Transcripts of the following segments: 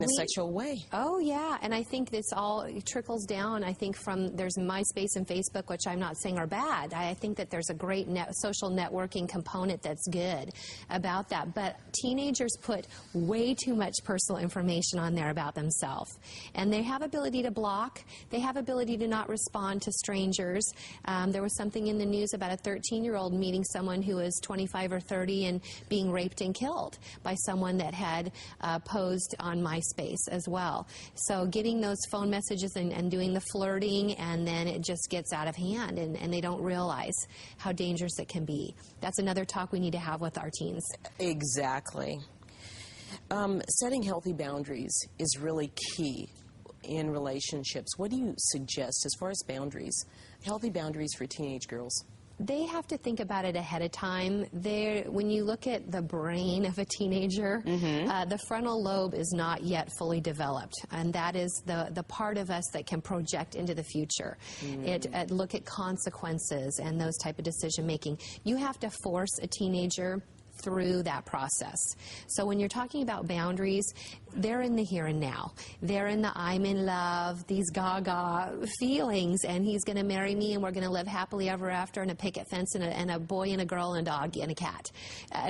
a sexual way. Oh, yeah, and I think this all trickles down, I think, from, there's MySpace and Facebook, which I'm not saying are bad. I think that there's a great social networking component that's good about that. But teenagers put way too much personal information on there about themselves. And they have ability to block. They have ability to not respond to strangers. There was something in the news about a 13-year-old meeting someone who was 25 or 30 and being raped and killed by someone that had posed on MySpace as well. So getting those phone messages and doing the flirting, and then it just gets out of hand, and they don't realize how dangerous it can be. That's another talk we need to have with our teens. Exactly. Setting healthy boundaries is really key in relationships. What do you suggest as far as boundaries, healthy boundaries for teenage girls? They have to think about it ahead of time. When you look at the brain of a teenager, the frontal lobe is not yet fully developed, and that is the part of us that can project into the future. Look at consequences and those type of decision making. You have to force a teenager through that process. So when you're talking about boundaries, they're in the here and now. They're in the I'm in love, these gaga feelings, and he's going to marry me and we're going to live happily ever after, and a picket fence, and a boy and a girl and a dog and a cat.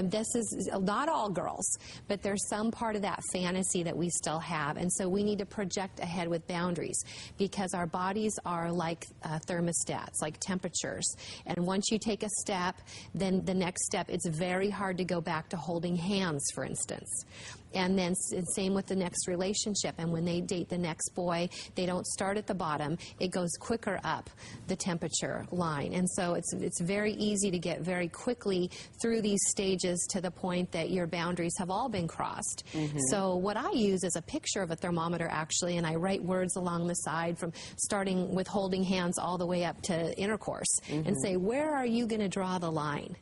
This is not all girls, but there's some part of that fantasy that we still have, and so we need to project ahead with boundaries, because our bodies are like thermostats, like temperatures, and once you take a step, then the next step, it's very hard to go back to holding hands, for instance. And then same with the next relationship. And when they date the next boy, they don't start at the bottom. It goes quicker up the temperature line. And so it's very easy to get very quickly through these stages to the point that your boundaries have all been crossed. So what I use is a picture of a thermometer, actually, and I write words along the side, from starting with holding hands all the way up to intercourse, and say, where are you going to draw the line?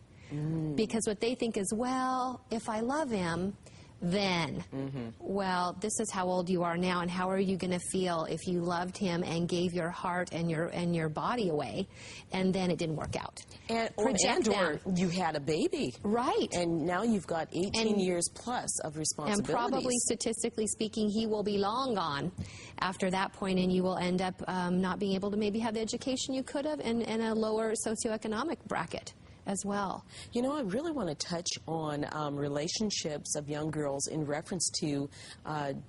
Because what they think is, well, if I love him, then, well, this is how old you are now, and how are you going to feel if you loved him and gave your heart and your body away, and then it didn't work out? Or you had a baby. Right. And now you've got 18 years plus of responsibilities. And probably, statistically speaking, he will be long gone after that point, and you will end up not being able to maybe have the education you could have, and a lower socioeconomic bracket as well. You know, I really want to touch on relationships of young girls in reference to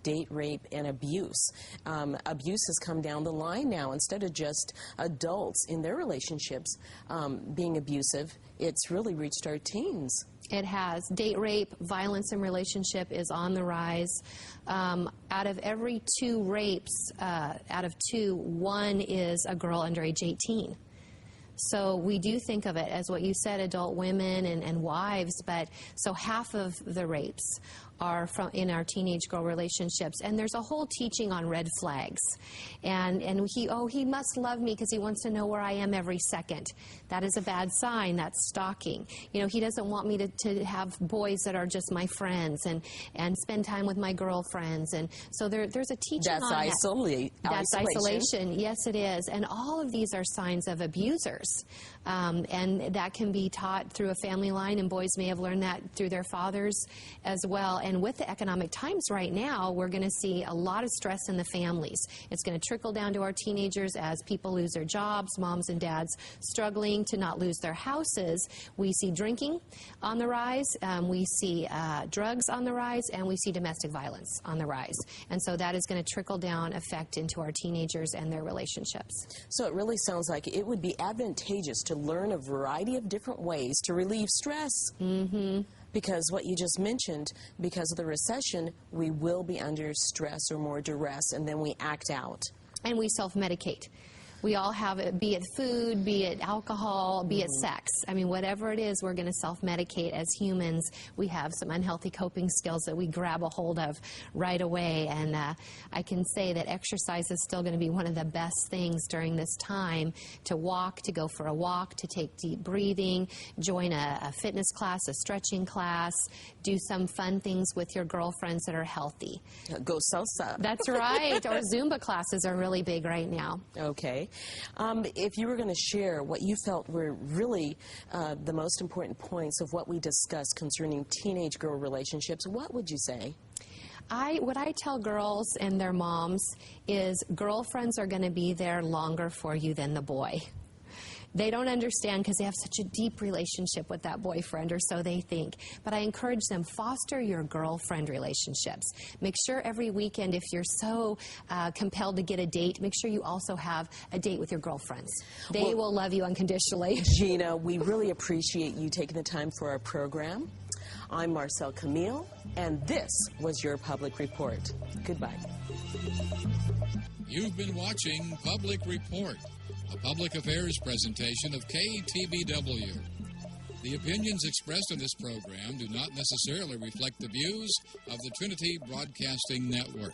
date rape and abuse. Abuse has come down the line now. Instead of just adults in their relationships being abusive, it's really reached our teens. It has. Date rape, violence in relationship is on the rise. Out of every 2 rapes, out of 2, 1 is a girl under age 18. So we do think of it as what you said, adult women and wives, but so half of the rapes are in our teenage girl relationships. And there's a whole teaching on red flags. And he must love me because he wants to know where I am every second. That is a bad sign. That's stalking. You know, he doesn't want me to have boys that are just my friends and spend time with my girlfriends. And so there's a teaching on that. That's isolation. Yes, it is. And all of these are signs of abusers. And that can be taught through a family line, and boys may have learned that through their fathers as well. And with the economic times right now, we're going to see a lot of stress in the families. It's going to trickle down to our teenagers as people lose their jobs, moms and dads struggling to not lose their houses. We see drinking on the rise, we see drugs on the rise, and we see domestic violence on the rise. And so that is going to trickle down effect into our teenagers and their relationships. So it really sounds like it would be advantageous to learn a variety of different ways to relieve stress. Because what you just mentioned, because of the recession, we will be under stress or more duress, and then we act out. And we self-medicate. We all have it, be it food, be it alcohol, be it sex. I mean, whatever it is, we're going to self-medicate as humans. We have some unhealthy coping skills that we grab a hold of right away. And I can say that exercise is still going to be one of the best things during this time, to walk, to go for a walk, to take deep breathing, join a fitness class, a stretching class, do some fun things with your girlfriends that are healthy. Go salsa. That's right. Or Zumba classes are really big right now. Okay. If you were going to share what you felt were really the most important points of what we discussed concerning teenage girl relationships, what would you say? What I tell girls and their moms is girlfriends are going to be there longer for you than the boy. They don't understand because they have such a deep relationship with that boyfriend, or so they think. But I encourage them, foster your girlfriend relationships. Make sure every weekend, if you're so compelled to get a date, make sure you also have a date with your girlfriends. They will love you unconditionally. Gina, we really appreciate you taking the time for our program. I'm Marcel Camille, and this was your Public Report. Goodbye. You've been watching Public Report, a public affairs presentation of KTBW. The opinions expressed in this program do not necessarily reflect the views of the Trinity Broadcasting Network.